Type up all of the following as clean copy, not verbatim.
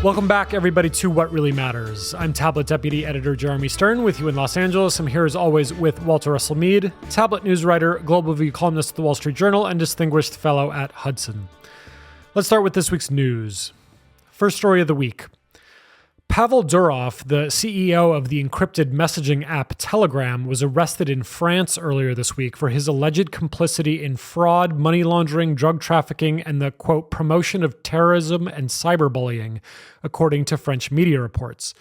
Welcome back, everybody, to What Really Matters. I'm Tablet Deputy Editor Jeremy Stern with you in Los Angeles. I'm here, as always, with Walter Russell Mead, Tablet news writer, Global View columnist at The Wall Street Journal, and distinguished fellow at Hudson. Let's start with this week's news. First story of the week. Pavel Durov, the CEO of the encrypted messaging app Telegram, was arrested in France earlier this week for his alleged complicity in fraud, money laundering, drug trafficking, and the, quote, promotion of terrorism and cyberbullying, according to French media reports.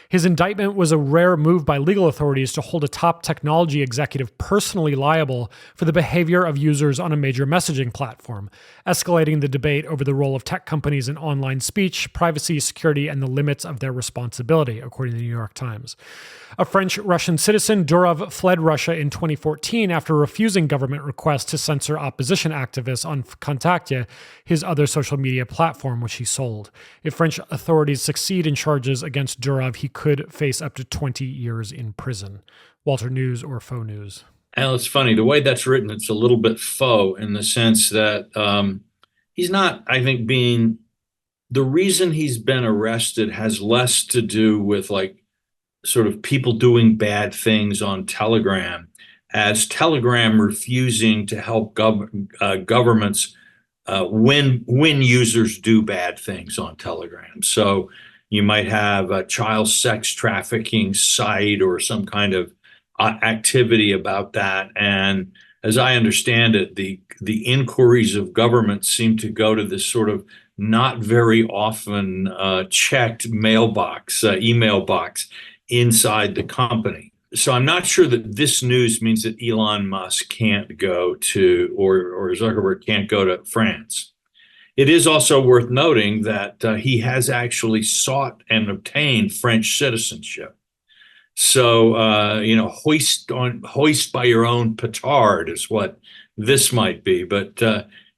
His indictment was a rare move by legal authorities to hold a top technology executive personally liable for the behavior of users on a major messaging platform, escalating the debate over the role of tech companies in online speech, privacy, security, and the limits of their responsibility, according to the New York Times. A French-Russian citizen, Durov fled Russia in 2014 after refusing government requests to censor opposition activists on Contact, his other social media platform, which he sold. If French authorities succeed in charges against Durov, he could face up to 20 years in prison. Walter, news or faux news? Well, it's funny. The way that's written, it's a little bit faux in the sense that he's not, I think, the reason he's been arrested has less to do with like sort of people doing bad things on Telegram as Telegram refusing to help governments when users do bad things on Telegram. So you might have a child sex trafficking site or some kind of activity about that. And as I understand it, the inquiries of government seem to go to this sort of not very often checked email box inside the company. So I'm not sure that this news means that Elon Musk can't go to, or Zuckerberg can't go to France. It is also worth noting that he has actually sought and obtained French citizenship. So, hoist by your own petard is what this might be. But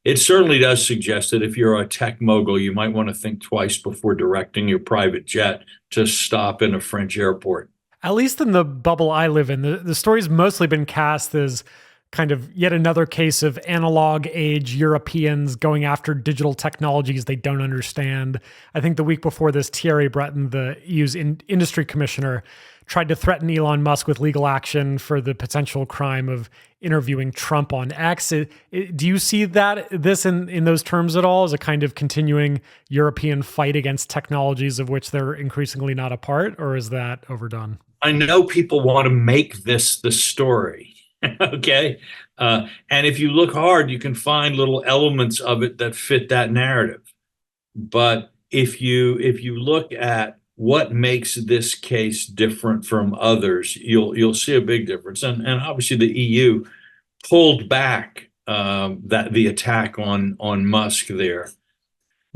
it certainly does suggest that if you're a tech mogul, you might want to think twice before directing your private jet to stop in a French airport. At least in the bubble I live in, the story's mostly been cast as kind of yet another case of analog age Europeans going after digital technologies they don't understand. I think the week before this, Thierry Breton, the EU's industry commissioner, tried to threaten Elon Musk with legal action for the potential crime of interviewing Trump on X. Do you see this in those terms at all, as a kind of continuing European fight against technologies of which they're increasingly not a part, or is that overdone? I know people want to make this the story, okay? And if you look hard, you can find little elements of it that fit that narrative. But if you look at what makes this case different from others, you'll see a big difference. And obviously the EU pulled back the attack on Musk there.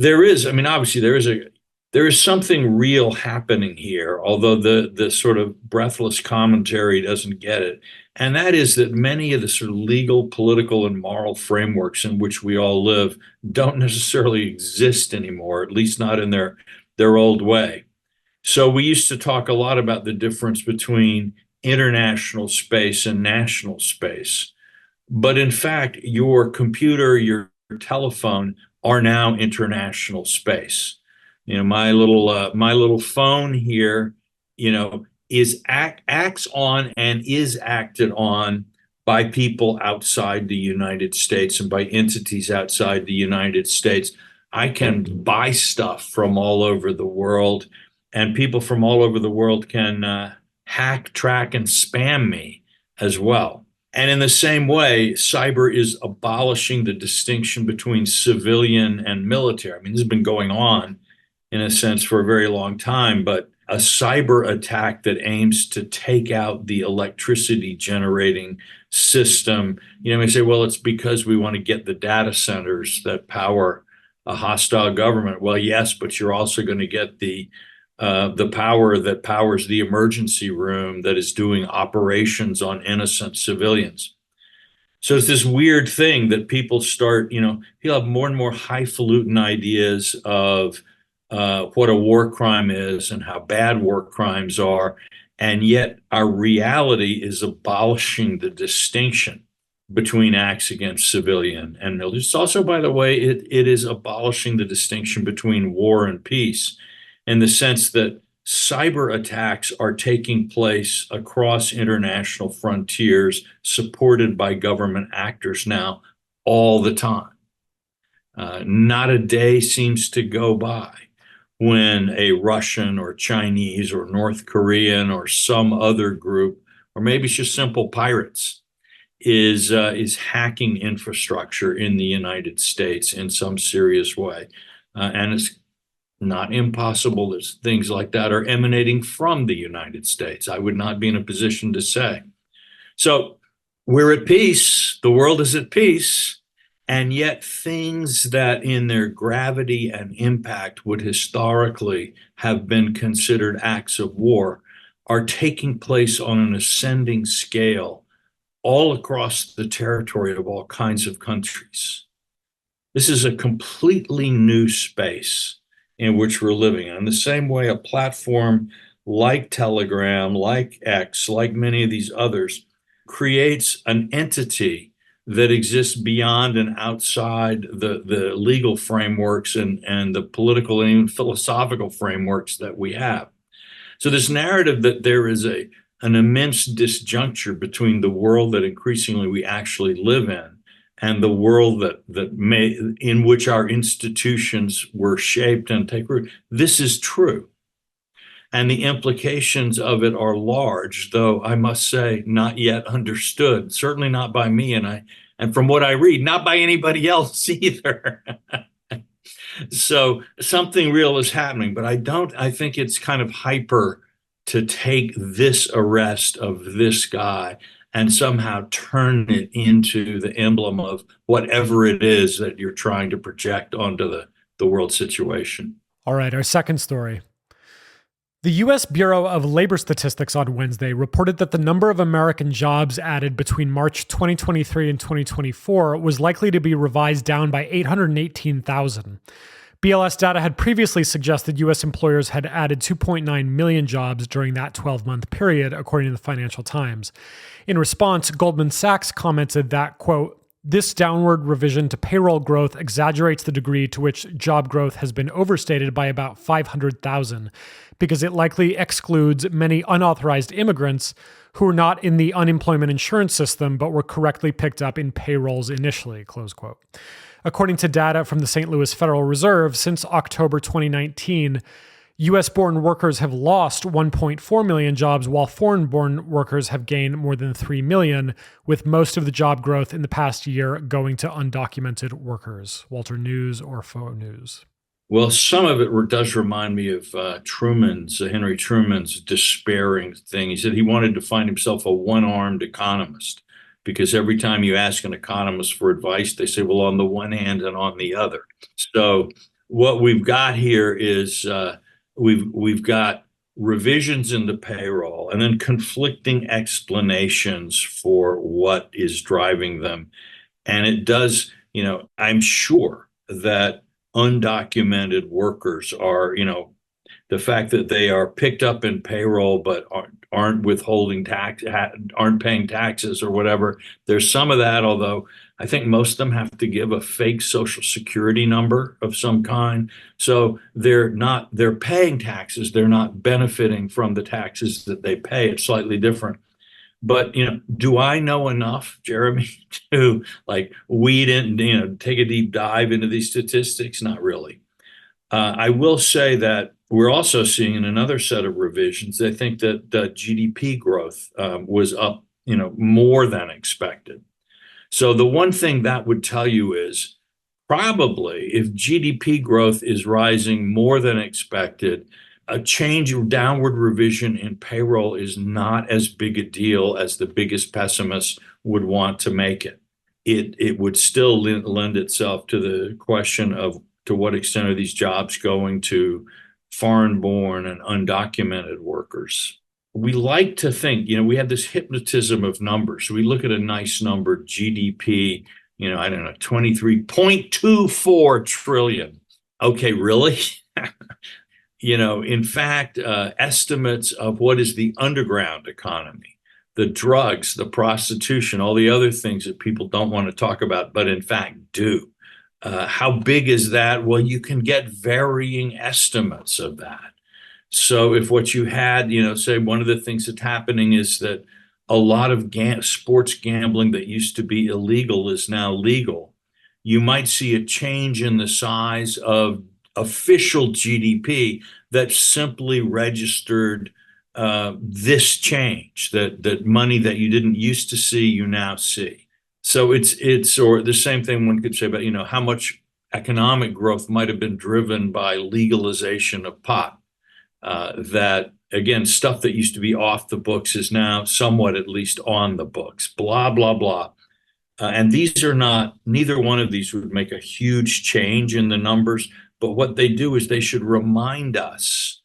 Obviously there is something real happening here, although the sort of breathless commentary doesn't get it. And that is that many of the sort of legal, political, and moral frameworks in which we all live don't necessarily exist anymore, at least not in their old way. So we used to talk a lot about the difference between international space and national space. But in fact, your computer, your telephone are now international space. My little phone here, acts on and is acted on by people outside the United States and by entities outside the United States. I can buy stuff from all over the world, and people from all over the world can hack, track, and spam me as well. And in the same way, cyber is abolishing the distinction between civilian and military. This has been going on in a sense for a very long time, but a cyber attack that aims to take out the electricity generating system, we say, well, it's because we want to get the data centers that power a hostile government. Well, yes, but you're also going to get the power that powers the emergency room that is doing operations on innocent civilians. So it's this weird thing that people have more and more highfalutin ideas of what a war crime is and how bad war crimes are. And yet our reality is abolishing the distinction between acts against civilian and military. It's also, by the way, it is abolishing the distinction between war and peace. in the sense that cyber attacks are taking place across international frontiers, supported by government actors now all the time. Not a day seems to go by when a Russian or Chinese or North Korean or some other group, or maybe it's just simple pirates, is hacking infrastructure in the United States in some serious way. And it's not impossible that things like that are emanating from the United States. I would not be in a position to say. So we're at peace. The world is at peace. And yet things that in their gravity and impact would historically have been considered acts of war are taking place on an ascending scale all across the territory of all kinds of countries. This is a completely new space in which we're living in. The same way a platform like Telegram, like X, like many of these others, creates an entity that exists beyond and outside the legal frameworks and the political and even philosophical frameworks that we have. So this narrative that there is an immense disjuncture between the world that increasingly we actually live in and the world in which our institutions were shaped and take root. This is true. And the implications of it are large, though I must say not yet understood, certainly not by me, and from what I read, not by anybody else either. So something real is happening, but I think it's kind of hyper to take this arrest of this guy and somehow turn it into the emblem of whatever it is that you're trying to project onto the world situation. All right, our second story. The U.S. Bureau of Labor Statistics on Wednesday reported that the number of American jobs added between March 2023 and 2024 was likely to be revised down by 818,000. BLS data had previously suggested U.S. employers had added 2.9 million jobs during that 12-month period, according to the Financial Times. In response, Goldman Sachs commented that, quote, "This downward revision to payroll growth exaggerates the degree to which job growth has been overstated by about 500,000, because it likely excludes many unauthorized immigrants who were not in the unemployment insurance system but were correctly picked up in payrolls initially," close quote. According to data from the St. Louis Federal Reserve, since October 2019, U.S.-born workers have lost 1.4 million jobs, while foreign-born workers have gained more than 3 million, with most of the job growth in the past year going to undocumented workers. Walter, news or faux news? Well, some of it does remind me of Henry Truman's despairing thing. He said he wanted to find himself a one-armed economist, because every time you ask an economist for advice, they say, well, on the one hand and on the other. So what we've got here is we've got revisions in the payroll and then conflicting explanations for what is driving them. And it does, I'm sure that undocumented workers are, the fact that they are picked up in payroll but aren't withholding tax, aren't paying taxes or whatever. There's some of that, although I think most of them have to give a fake social security number of some kind. So they're paying taxes. They're not benefiting from the taxes that they pay. It's slightly different. But, do I know enough, Jeremy, to weed in, take a deep dive into these statistics? Not really. I will say that we're also seeing in another set of revisions, I think that the GDP growth was up, more than expected. So the one thing that would tell you is probably if GDP growth is rising more than expected, a change or downward revision in payroll is not as big a deal as the biggest pessimists would want to make it. It would still lend itself to the question of to what extent are these jobs going to foreign-born and undocumented workers. We like to think, we have this hypnotism of numbers. We look at a nice number, GDP, 23.24 trillion. Okay, really? In fact, estimates of what is the underground economy, the drugs, the prostitution, all the other things that people don't want to talk about, but in fact do. How big is that? Well, you can get varying estimates of that. So if what you had, say one of the things that's happening is that a lot of sports gambling that used to be illegal is now legal, you might see a change in the size of official GDP that simply registered this change, that money that you didn't used to see, you now see. So it's or the same thing one could say about, how much economic growth might have been driven by legalization of pot. That again, stuff that used to be off the books is now somewhat at least on the books, blah, blah, blah. And these are not, neither one of these would make a huge change in the numbers, but what they do is they should remind us,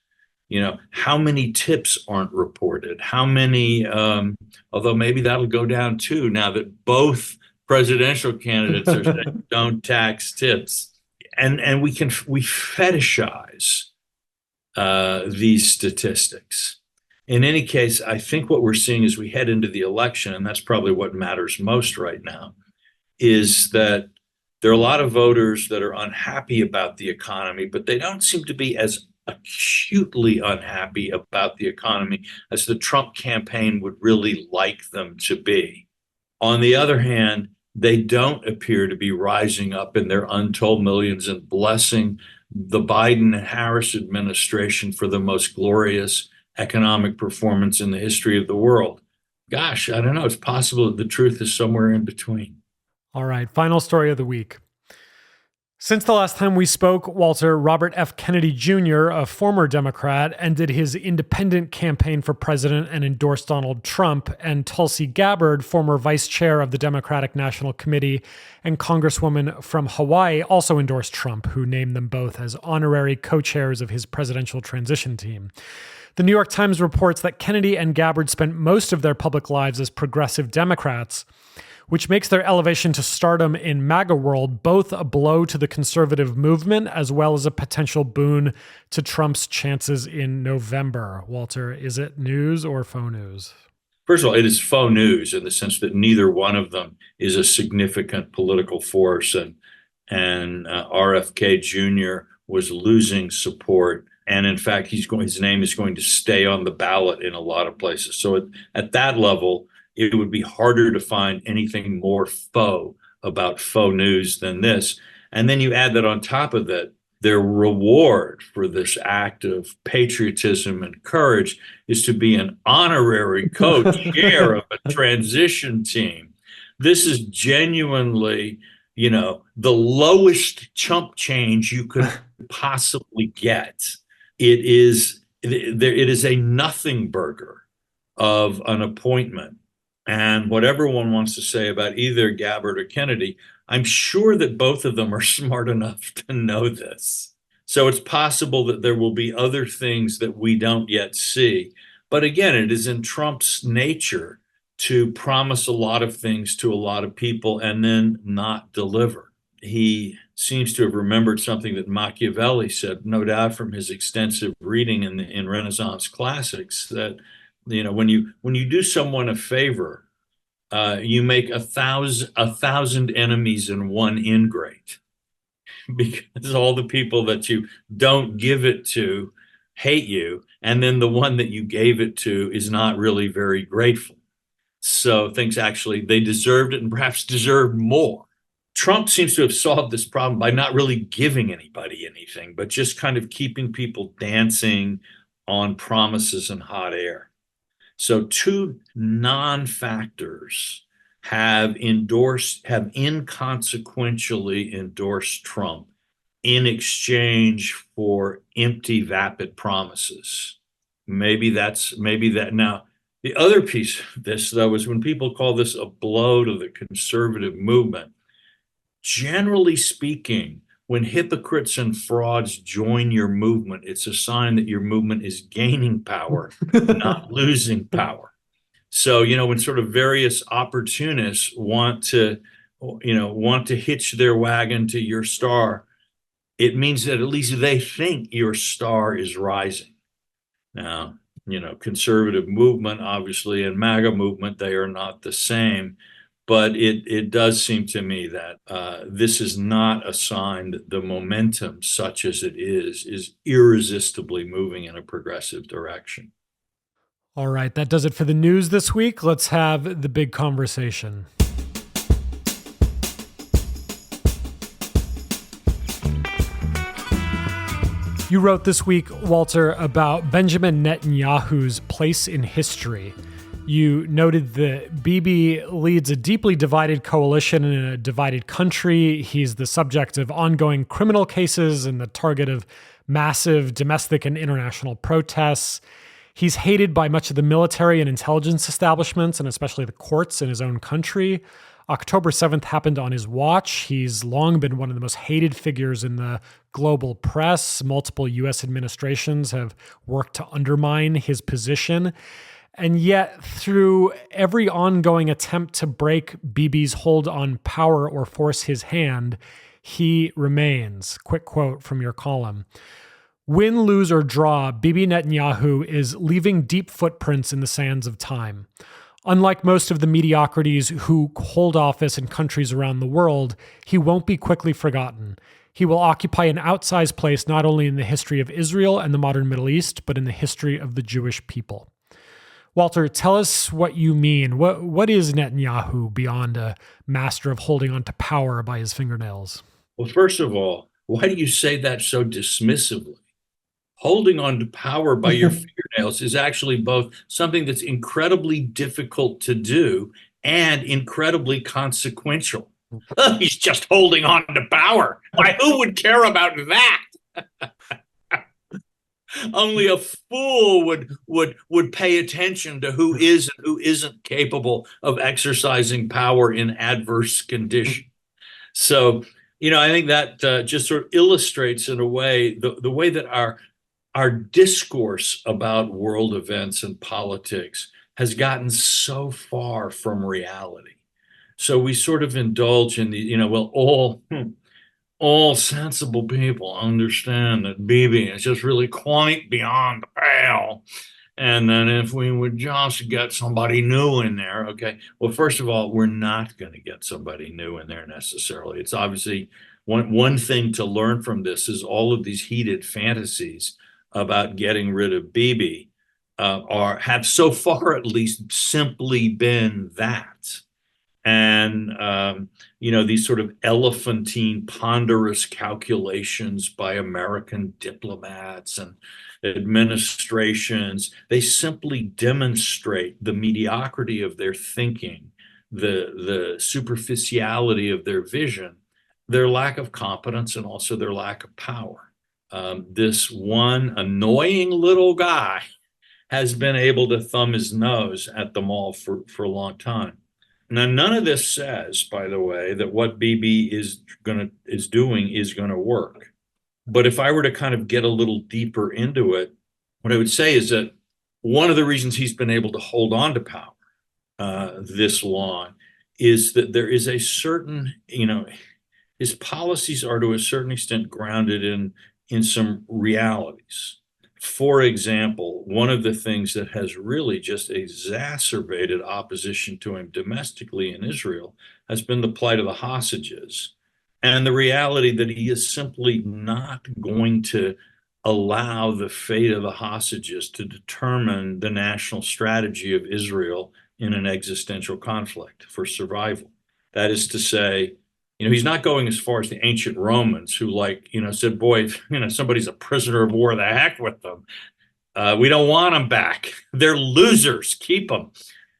how many tips aren't reported, how many, although maybe that'll go down too now that both presidential candidates are saying don't tax tips. And we fetishize these statistics. In any case, I think what we're seeing as we head into the election, and that's probably what matters most right now, is that there are a lot of voters that are unhappy about the economy, but they don't seem to be as acutely unhappy about the economy as the Trump campaign would really like them to be. On the other hand, they don't appear to be rising up in their untold millions and blessing the Biden and Harris administration for the most glorious economic performance in the history of the world. Gosh, I don't know. It's possible that the truth is somewhere in between. All right, final story of the week. Since the last time we spoke, Walter, Robert F. Kennedy Jr., a former Democrat, ended his independent campaign for president and endorsed Donald Trump, and Tulsi Gabbard, former vice chair of the Democratic National Committee and congresswoman from Hawaii, also endorsed Trump, who named them both as honorary co-chairs of his presidential transition team. The New York Times reports that Kennedy and Gabbard spent most of their public lives as progressive Democrats, which makes their elevation to stardom in MAGA world both a blow to the conservative movement as well as a potential boon to Trump's chances in November. Walter, is it news or faux news? First of all, it is faux news in the sense that neither one of them is a significant political force, and RFK Jr. was losing support, and in fact, his name is going to stay on the ballot in a lot of places. So at that level, it would be harder to find anything more faux about faux news than this. And then you add that on top of that, their reward for this act of patriotism and courage is to be an honorary co-chair of a transition team. This is genuinely, the lowest chump change you could possibly get. It is a nothing burger of an appointment. And whatever one wants to say about either Gabbard or Kennedy, I'm sure that both of them are smart enough to know this. So it's possible that there will be other things that we don't yet see. But again, it is in Trump's nature to promise a lot of things to a lot of people and then not deliver. He seems to have remembered something that Machiavelli said, no doubt from his extensive reading in Renaissance classics, that when you do someone a favor, you make a thousand enemies and one ingrate, because all the people that you don't give it to hate you, and then the one that you gave it to is not really very grateful. So thinks actually they deserved it and perhaps deserved more. Trump seems to have solved this problem by not really giving anybody anything, but just kind of keeping people dancing on promises and hot air. So two non-factors have inconsequentially endorsed Trump in exchange for empty, vapid promises. Maybe that. Now, the other piece of this, though, is when people call this a blow to the conservative movement, generally speaking, when hypocrites and frauds join your movement, it's a sign that your movement is gaining power, not losing power. So, when sort of various opportunists want to hitch their wagon to your star, it means that at least they think your star is rising. Now, conservative movement, obviously, and MAGA movement, they are not the same. But it does seem to me that this is not a sign that the momentum, such as it is irresistibly moving in a progressive direction. All right, that does it for the news this week. Let's have the big conversation. You wrote this week, Walter, about Benjamin Netanyahu's place in history. You noted that Bibi leads a deeply divided coalition in a divided country. He's the subject of ongoing criminal cases and the target of massive domestic and international protests. He's hated by much of the military and intelligence establishments, and especially the courts in his own country. October 7th happened on his watch. He's long been one of the most hated figures in the global press. Multiple U.S. administrations have worked to undermine his position. And yet, through every ongoing attempt to break Bibi's hold on power or force his hand, he remains. Quick quote from your column. Win, lose, or draw, Bibi Netanyahu is leaving deep footprints in the sands of time. Unlike most of the mediocrities who hold office in countries around the world, he won't be quickly forgotten. He will occupy an outsized place not only in the history of Israel and the modern Middle East, but in the history of the Jewish people. Walter, tell us what you mean. What is Netanyahu beyond a master of holding on to power by his fingernails? Well, first of all, why do you say that so dismissively? Holding on to power by your fingernails is actually both something that's incredibly difficult to do and incredibly consequential. Oh, he's just holding on to power. Why, who would care about that? Only a fool would pay attention to who is and who isn't capable of exercising power in adverse conditions. So, I think that just sort of illustrates in a way the way that our discourse about world events and politics has gotten so far from reality. So we sort of indulge in the, all sensible people understand that Bibi is just really quite beyond the pale. And then if we would just get somebody new in there, okay. Well, first of all, we're not going to get somebody new in there necessarily. It's obviously one thing to learn from this is all of these heated fantasies about getting rid of Bibi have so far at least simply been that. And, these sort of elephantine, ponderous calculations by American diplomats and administrations, they simply demonstrate the mediocrity of their thinking, the superficiality of their vision, their lack of competence, and also their lack of power. This one annoying little guy has been able to thumb his nose at them all for a long time. Now, none of this says, by the way, that what Bibi is doing is going to work. But if I were to kind of get a little deeper into it, what I would say is that one of the reasons he's been able to hold on to power this long is that there is a certain, his policies are to a certain extent grounded in some realities. For example, one of the things that has really just exacerbated opposition to him domestically in Israel has been the plight of the hostages and the reality that he is simply not going to allow the fate of the hostages to determine the national strategy of Israel in an existential conflict for survival. That is to say, he's not going as far as the ancient Romans who said, boy, somebody's a prisoner of war, the heck with them. We don't want them back. They're losers. Keep them.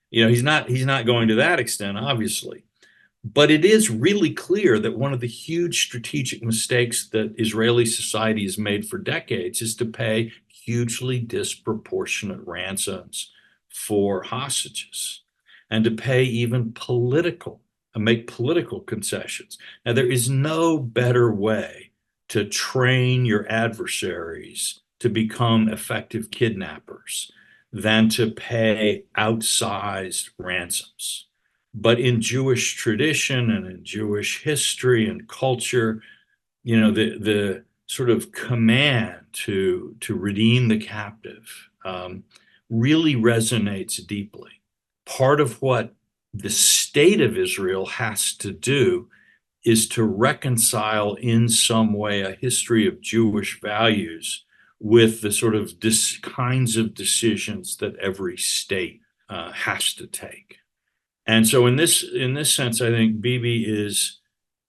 He's not going to that extent, obviously. But it is really clear that one of the huge strategic mistakes that Israeli society has made for decades is to pay hugely disproportionate ransoms for hostages and to pay even make political concessions. Now, there is no better way to train your adversaries to become effective kidnappers than to pay outsized ransoms. But in Jewish tradition and in Jewish history and culture, the sort of command to redeem the captive really resonates deeply. Part of what the state of Israel has to do is to reconcile in some way a history of Jewish values with the sort of kinds of decisions that every state has to take. And so in this sense, I think Bibi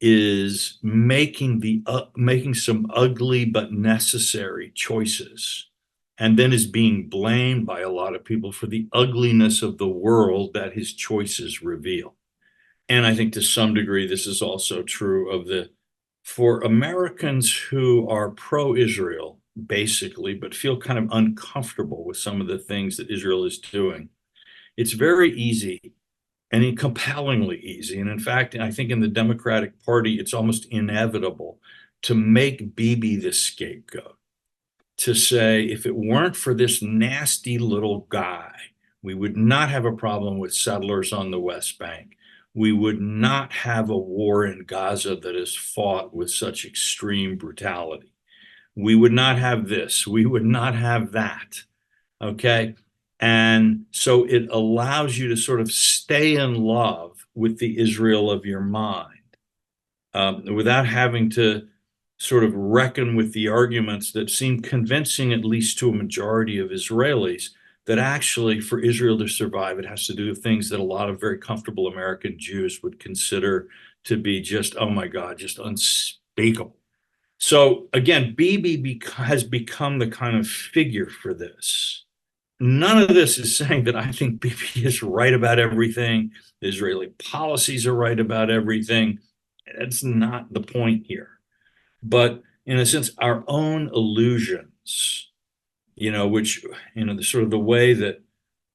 is making some ugly but necessary choices, and then is being blamed by a lot of people for the ugliness of the world that his choices reveal. And I think to some degree, this is also true for Americans who are pro-Israel, basically, but feel kind of uncomfortable with some of the things that Israel is doing. It's very easy and compellingly easy. And in fact, I think in the Democratic Party, it's almost inevitable to make Bibi the scapegoat, to say, if it weren't for this nasty little guy, we would not have a problem with settlers on the West Bank. We would not have a war in Gaza that is fought with such extreme brutality. We would not have this. We would not have that. Okay. And so it allows you to sort of stay in love with the Israel of your mind, without having to sort of reckon with the arguments that seem convincing, at least to a majority of Israelis, that actually for Israel to survive, it has to do with things that a lot of very comfortable American Jews would consider to be just, oh my God, just unspeakable. So again, Bibi has become the kind of figure for this. None of this is saying that I think Bibi is right about everything. The Israeli policies are right about everything. That's not the point here. But in a sense, our own illusions, which, the sort of the way that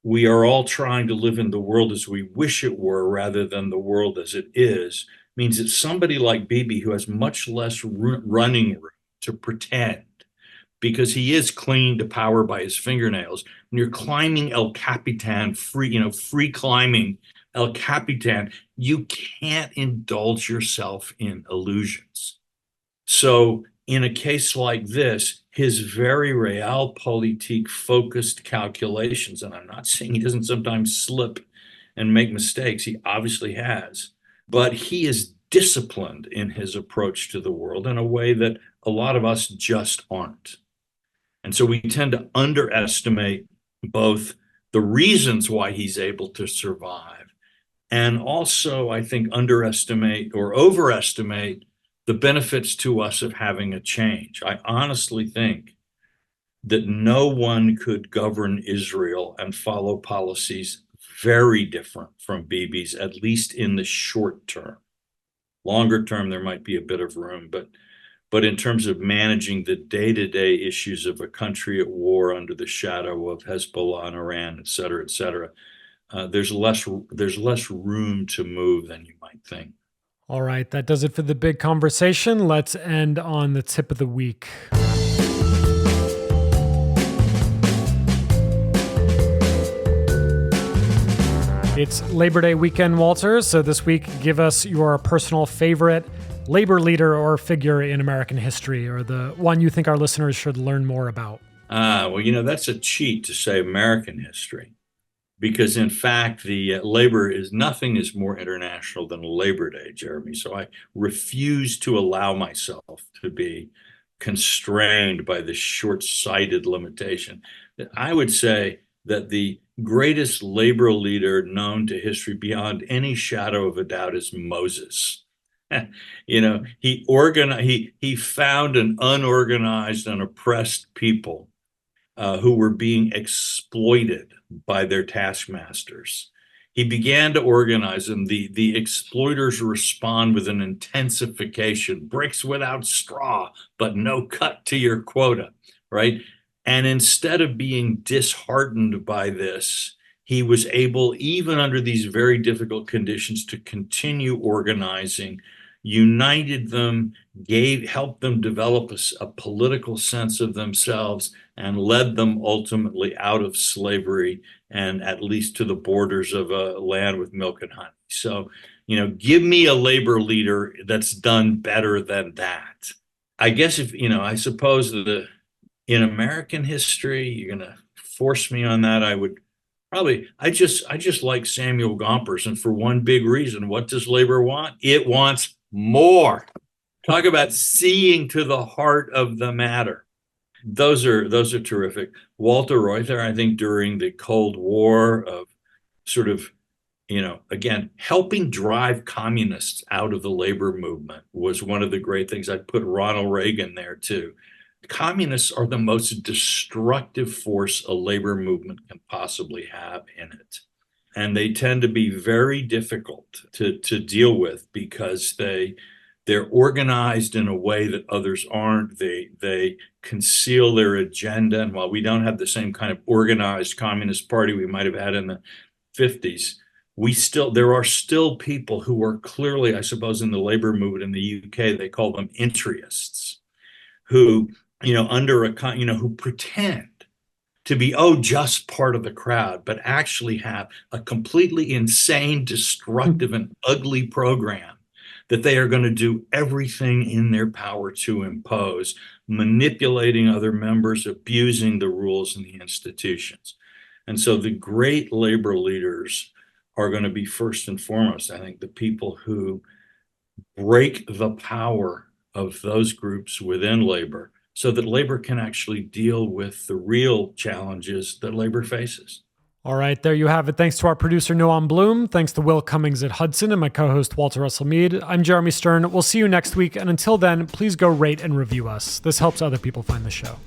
we are all trying to live in the world as we wish it were rather than the world as it is, means that somebody like Bibi, who has much less running room to pretend, because he is clinging to power by his fingernails. When you're climbing El Capitan, free climbing El Capitan, you can't indulge yourself in illusions. So in a case like this, his very realpolitik focused calculations, and I'm not saying he doesn't sometimes slip and make mistakes, he obviously has, but he is disciplined in his approach to the world in a way that a lot of us just aren't. And so we tend to underestimate both the reasons why he's able to survive, and also, I think, underestimate or overestimate the benefits to us of having a change. I honestly think that no one could govern Israel and follow policies very different from Bibi's, at least in the short term. Longer term, there might be a bit of room, but in terms of managing the day-to-day issues of a country at war under the shadow of Hezbollah and Iran, et cetera, there's less room to move than you might think. All right, that does it for the big conversation. Let's end on the tip of the week. It's Labor Day weekend, Walter. So this week, give us your personal favorite labor leader or figure in American history, or the one you think our listeners should learn more about. Well, that's a cheat to say American history, because in fact, the nothing is more international than Labor Day, Jeremy. So I refuse to allow myself to be constrained by this short-sighted limitation. I would say that the greatest labor leader known to history beyond any shadow of a doubt is Moses. He found an unorganized and oppressed people who were being exploited by their taskmasters. He began to organize them. The exploiters respond with an intensification, bricks without straw, but no cut to your quota, right? And instead of being disheartened by this, he was able, even under these very difficult conditions, to continue organizing, united them, helped them develop a political sense of themselves, and led them ultimately out of slavery and at least to the borders of a land with milk and honey. So, give me a labor leader that's done better than that. I guess I suppose that in American history, you're going to force me on that, I would Probably, I just like Samuel Gompers, and for one big reason. What does labor want? It wants more. Talk about seeing to the heart of the matter. Those are terrific. Walter Reuther, I think during the Cold War of sort of, again, helping drive communists out of the labor movement was one of the great things. I'd put Ronald Reagan there too. Communists are the most destructive force a labor movement can possibly have in it. And they tend to be very difficult to deal with because they're organized in a way that others aren't. They conceal their agenda. And while we don't have the same kind of organized communist party we might have had in the 50s, there are still people who are clearly, I suppose, in the labor movement in the UK, they call them intryists, who, who pretend to be, just part of the crowd, but actually have a completely insane, destructive, and ugly program that they are going to do everything in their power to impose, manipulating other members, abusing the rules and the institutions. And so the great labor leaders are going to be first and foremost, I think, the people who break the power of those groups within labor so that labor can actually deal with the real challenges that labor faces. All right, there you have it. Thanks to our producer, Noam Bloom. Thanks to Will Cummings at Hudson and my co-host, Walter Russell Mead. I'm Jeremy Stern. We'll see you next week. And until then, please go rate and review us. This helps other people find the show.